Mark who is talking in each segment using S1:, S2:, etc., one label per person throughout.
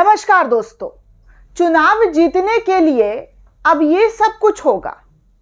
S1: नमस्कार दोस्तों। चुनाव जीतने के लिए अब ये सब कुछ होगा।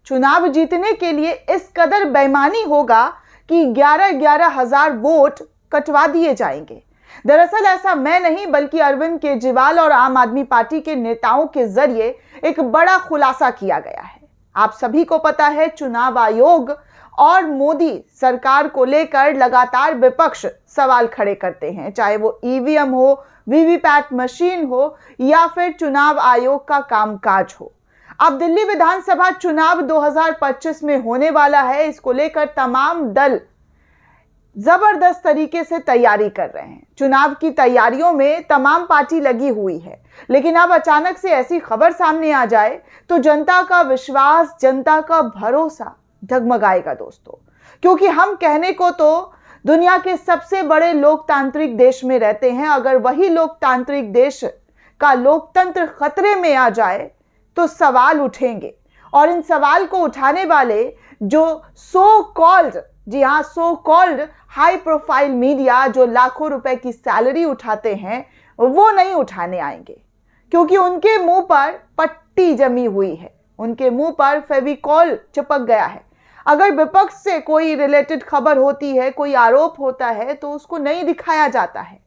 S1: चुनाव जीतने के लिए इस कदर बेईमानी होगा कि 11-11 हजार वोट कटवा दिए जाएंगे। दरअसल ऐसा मैं नहीं बल्कि अरविंद केजरीवाल और आम आदमी पार्टी के नेताओं के जरिए एक बड़ा खुलासा किया गया है। आप सभी को पता है, चुनाव आयोग और मोदी सरकार को लेकर लगातार विपक्ष सवाल खड़े करते हैं, चाहे वो ईवीएम हो, वीवीपैट मशीन हो या फिर चुनाव आयोग का कामकाज हो। अब दिल्ली विधानसभा चुनाव 2025 में होने वाला है। इसको लेकर तमाम दल जबरदस्त तरीके से तैयारी कर रहे हैं। चुनाव की तैयारियों में तमाम पार्टी लगी हुई है, लेकिन अब अचानक से ऐसी खबर सामने आ जाए तो जनता का विश्वास, जनता का भरोसा डगमगाएगा दोस्तों। क्योंकि हम कहने को तो दुनिया के सबसे बड़े लोकतांत्रिक देश में रहते हैं, अगर वही लोकतांत्रिक देश का लोकतंत्र खतरे में आ जाए तो सवाल उठेंगे। और इन सवाल को उठाने वाले जो सो कॉल्ड, जी हाँ, so called high profile media जो लाखों रुपए की सैलरी उठाते हैं, वो नहीं उठाने आएंगे, क्योंकि उनके मुंह पर पट्टी जमी हुई है, उनके मुंह पर फेविकॉल चिपक गया है। अगर विपक्ष से कोई रिलेटेड खबर होती है, कोई आरोप होता है तो उसको नहीं दिखाया जाता है।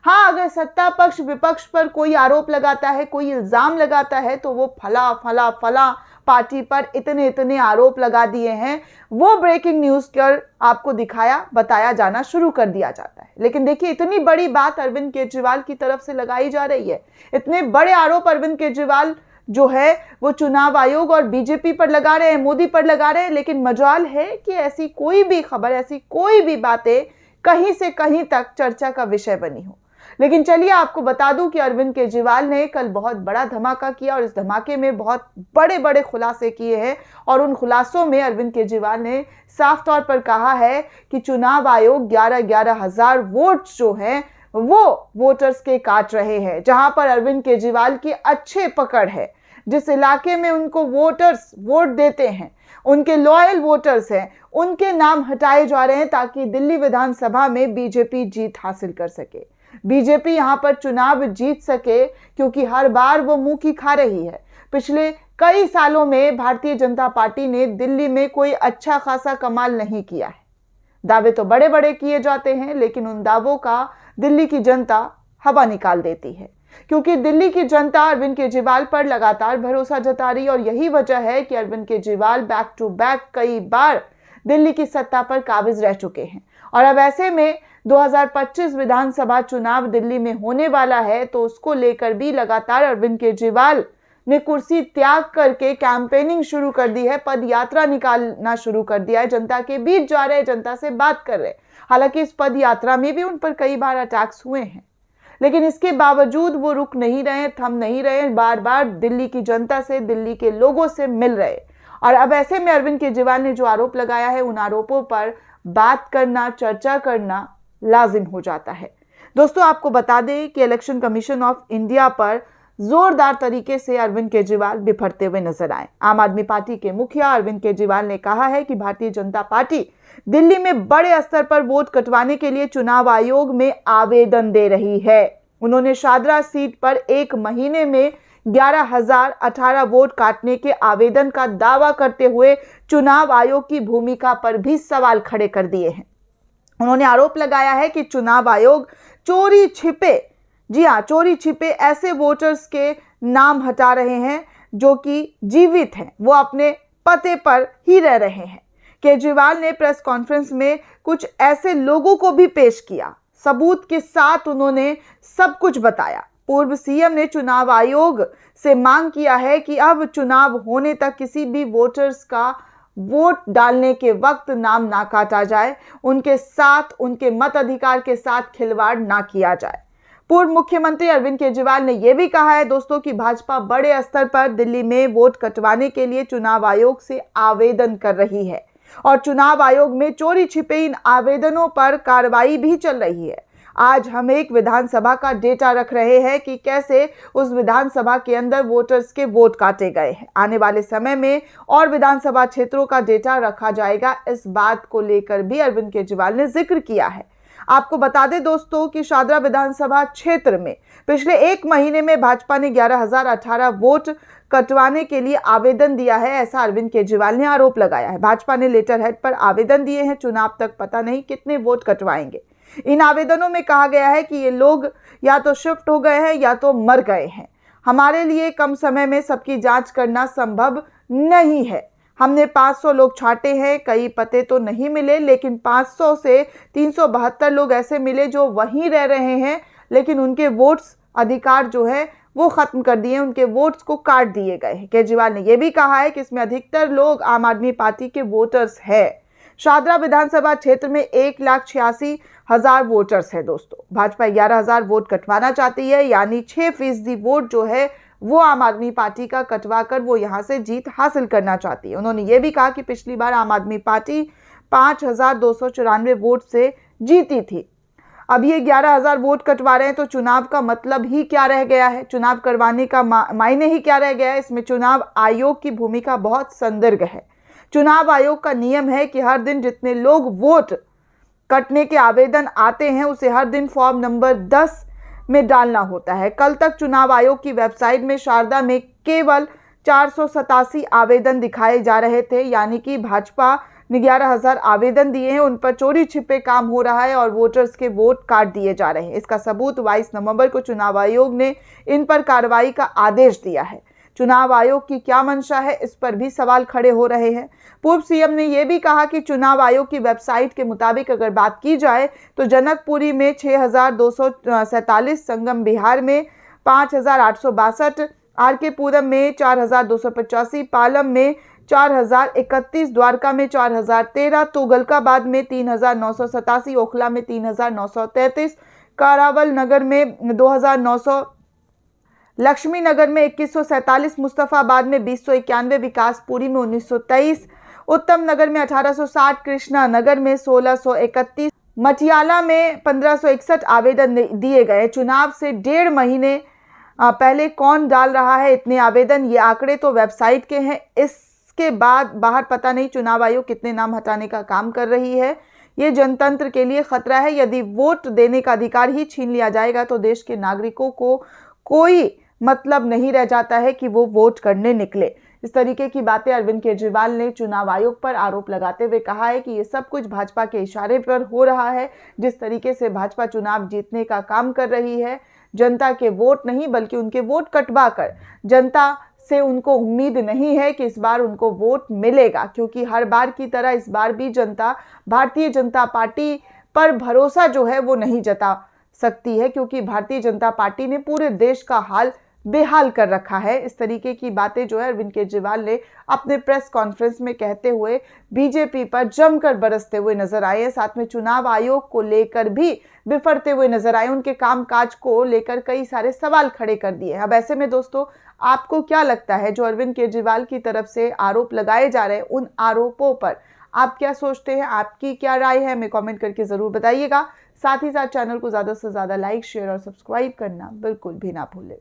S1: हाँ, अगर सत्ता पक्ष विपक्ष पर कोई आरोप लगाता है, कोई इल्जाम लगाता है तो वो फला फला फला पार्टी पर इतने इतने आरोप लगा दिए हैं, वो ब्रेकिंग न्यूज कर आपको दिखाया बताया जाना शुरू कर दिया जाता है। लेकिन देखिए, इतनी बड़ी बात अरविंद केजरीवाल की तरफ से लगाई जा रही है, इतने बड़े आरोप अरविंद केजरीवाल जो है वो चुनाव आयोग और बीजेपी पर लगा रहे हैं, मोदी पर लगा रहे हैं, लेकिन मजाल है कि ऐसी कोई भी खबर, ऐसी कोई भी बातें कहीं से कहीं तक चर्चा का विषय बनी हो। लेकिन चलिए आपको बता दूं कि अरविंद केजरीवाल ने कल बहुत बड़ा धमाका किया और इस धमाके में बहुत बड़े बड़े खुलासे किए हैं। और उन खुलासों में अरविंद केजरीवाल ने साफ तौर पर कहा है कि चुनाव आयोग 11-11 हजार वोट जो हैं वो वोटर्स के काट रहे हैं। जहां पर अरविंद केजरीवाल की अच्छे पकड़ है, जिस इलाके में उनको वोटर्स वोट देते हैं, उनके लॉयल वोटर्स हैं, उनके नाम हटाए जा रहे हैं ताकि दिल्ली विधानसभा में बीजेपी जीत हासिल कर सके, बीजेपी यहां पर चुनाव जीत सके, क्योंकि हर बार वो मुंह की खा रही है। पिछले कई सालों में भारतीय जनता पार्टी ने दिल्ली में कोई अच्छा खासा कमाल नहीं किया है। दावे तो बड़े बड़े किए जाते हैं, लेकिन उन दावों का दिल्ली की जनता हवा निकाल देती है, क्योंकि दिल्ली की जनता अरविंद केजरीवाल पर लगातार भरोसा जता रही है। और यही वजह है कि Arvind Kejriwal back to back कई बार दिल्ली की सत्ता पर काबिज रह चुके हैं। और अब ऐसे में 2025 विधानसभा चुनाव दिल्ली में होने वाला है, तो उसको लेकर भी लगातार अरविंद केजरीवाल ने कुर्सी त्याग करके कैंपेनिंग शुरू कर दी है, पद यात्रा निकालना शुरू कर दिया है, जनता के बीच जा रहे हैं, जनता से बात कर रहे हैं। हालांकि इस पद यात्रा में भी उन पर कई बार अटैक्स हुए हैं, लेकिन इसके बावजूद वो रुक नहीं रहे, थम नहीं रहे, बार बार दिल्ली की जनता से, दिल्ली के लोगों से मिल रहे। और अब ऐसे में अरविंद केजरीवाल ने जो आरोप लगाया है, उन आरोपों पर बात करना, चर्चा करना लाजिम हो जाता है। दोस्तों, आपको बता दें कि इलेक्शन कमीशन ऑफ इंडिया पर जोरदार तरीके से अरविंद केजरीवाल बिफरते हुए नजर आए। आम आदमी पार्टी के मुखिया अरविंद केजरीवाल ने कहा है कि भारतीय जनता पार्टी दिल्ली में बड़े स्तर पर वोट कटवाने के लिए चुनाव आयोग में आवेदन दे रही है। उन्होंने शादरा सीट पर एक महीने में 11,018 वोट काटने के आवेदन का दावा करते हुए चुनाव आयोग की भूमिका पर भी सवाल खड़े कर दिए हैं। उन्होंने आरोप लगाया है कि चुनाव आयोग चोरी छिपे, जी हाँ, चोरी छिपे ऐसे वोटर्स के नाम हटा रहे हैं जो कि जीवित हैं, वो अपने पते पर ही रह रहे हैं। केजरीवाल ने प्रेस कॉन्फ्रेंस में कुछ ऐसे लोगों को भी पेश किया, सबूत के साथ उन्होंने सब कुछ बताया। पूर्व सीएम ने चुनाव आयोग से मांग किया है कि अब चुनाव होने तक किसी भी वोटर्स का वोट डालने के वक्त नाम ना काटा जाए, उनके साथ, उनके मताधिकार के साथ खिलवाड़ ना किया जाए। पूर्व मुख्यमंत्री अरविंद केजरीवाल ने यह भी कहा है दोस्तों कि भाजपा बड़े स्तर पर दिल्ली में वोट कटवाने के लिए चुनाव आयोग से आवेदन कर रही है और चुनाव आयोग में चोरी छिपे इन आवेदनों पर कार्रवाई भी चल रही है। आज हम एक विधानसभा का डेटा रख रहे हैं कि कैसे उस विधानसभा के अंदर वोटर्स के वोट काटे गए हैं। आने वाले समय में और विधानसभा क्षेत्रों का डेटा रखा जाएगा, इस बात को लेकर भी अरविंद केजरीवाल ने जिक्र किया है। आपको बता दें दोस्तों कि शादरा विधानसभा क्षेत्र में पिछले 1 महीने में भाजपा ने 11,018 वोट कटवाने के लिए आवेदन दिया है, ऐसा अरविंद केजरीवाल ने आरोप लगाया है। भाजपा ने लेटर हेड पर आवेदन दिए हैं, चुनाव तक पता नहीं कितने वोट कटवाएंगे। इन आवेदनों में कहा गया है कि ये लोग या तो शिफ्ट हो गए हैं या तो मर गए हैं। हमारे लिए कम समय में सबकी जांच करना संभव नहीं है। हमने 500 लोग छांटे हैं, कई पते तो नहीं मिले, लेकिन 500 से 372 लोग ऐसे मिले जो वहीं रह रहे हैं, लेकिन उनके वोट्स अधिकार जो है वो खत्म कर दिए, उनके वोट्स को काट दिए गए हैं। केजरीवाल ने यह भी कहा है कि इसमें अधिकतर लोग आम आदमी पार्टी के वोटर्स हैं। शादरा विधानसभा क्षेत्र में 1,86,000 वोटर्स है दोस्तों। भाजपा 11,000 वोट कटवाना चाहती है, यानी 6% वोट जो है वो आम आदमी पार्टी का कटवा कर वो यहां से जीत हासिल करना चाहती है। उन्होंने ये भी कहा कि पिछली बार आम आदमी पार्टी 5,294 वोट से जीती थी। अब ये 11,000 वोट कटवा रहे हैं तो चुनाव का मतलब ही क्या रह गया है, चुनाव करवाने का मायने ही क्या रह गया है। इसमें चुनाव आयोग की भूमिका बहुत संदिग्ध है। चुनाव आयोग का नियम है कि हर दिन जितने लोग वोट कटने के आवेदन आते हैं उसे हर दिन फॉर्म नंबर 10 में डालना होता है। कल तक चुनाव आयोग की वेबसाइट में शारदा में केवल 487 आवेदन दिखाए जा रहे थे, यानी कि भाजपा ने 11,000 आवेदन दिए हैं, उन पर चोरी छिपे काम हो रहा है और वोटर्स के वोट काट दिए जा रहे हैं। इसका सबूत 22 नवंबर को चुनाव आयोग ने इन पर कार्रवाई का आदेश दिया है। चुनाव आयोग की क्या मंशा है, इस पर भी सवाल खड़े हो रहे हैं। पूर्व सीएम ने यह भी कहा कि चुनाव आयोग की वेबसाइट के मुताबिक अगर बात की जाए तो जनकपुरी में 6,247, संगम बिहार में 5,862, आरके पुरम में 4,285, पालम में 4,031, द्वारका में 4,013, तुगलकाबाद में 3,987, ओखला में 3,933, करावल नगर में 2,900, लक्ष्मी नगर में 2147, मुस्तफाबाद में 2091, विकासपुरी में 1923, उत्तम नगर में 1860, कृष्णा नगर में 1631, मटियाला में 1561 आवेदन दिए गए। चुनाव से 1.5 महीने पहले कौन डाल रहा है इतने आवेदन, ये आंकड़े तो वेबसाइट के हैं। इसके बाद बाहर पता नहीं चुनाव आयोग कितने नाम हटाने का काम कर रही है। ये जनतंत्र के लिए खतरा है। यदि वोट देने का अधिकार ही छीन लिया जाएगा तो देश के नागरिकों को कोई मतलब नहीं रह जाता है कि वो वोट करने निकले। इस तरीके की बातें अरविंद केजरीवाल ने चुनाव आयोग पर आरोप लगाते हुए कहा है कि ये सब कुछ भाजपा के इशारे पर हो रहा है। जिस तरीके से भाजपा चुनाव जीतने का काम कर रही है, जनता के वोट नहीं बल्कि उनके वोट कटवा कर, जनता से उनको उम्मीद नहीं है कि इस बार उनको वोट मिलेगा, क्योंकि हर बार की तरह इस बार भी जनता भारतीय जनता पार्टी पर भरोसा जो है वो नहीं जता सकती है, क्योंकि भारतीय जनता पार्टी ने पूरे देश का हाल बेहाल कर रखा है। इस तरीके की बातें जो है अरविंद केजरीवाल ने अपने प्रेस कॉन्फ्रेंस में कहते हुए बीजेपी पर जमकर बरसते हुए नजर आए। साथ में चुनाव आयोग को लेकर भी बिफरते हुए नजर आए, उनके कामकाज को लेकर कई सारे सवाल खड़े कर दिए। अब ऐसे में दोस्तों आपको क्या लगता है, जो अरविंद केजरीवाल की तरफ से आरोप लगाए जा रहे हैं उन आरोपों पर आप क्या सोचते हैं, आपकी क्या राय है, हमें कमेंट करके जरूर बताइएगा। साथ ही साथ चैनल को ज्यादा से ज्यादा लाइक, शेयर और सब्सक्राइब करना बिल्कुल भी ना भूलें।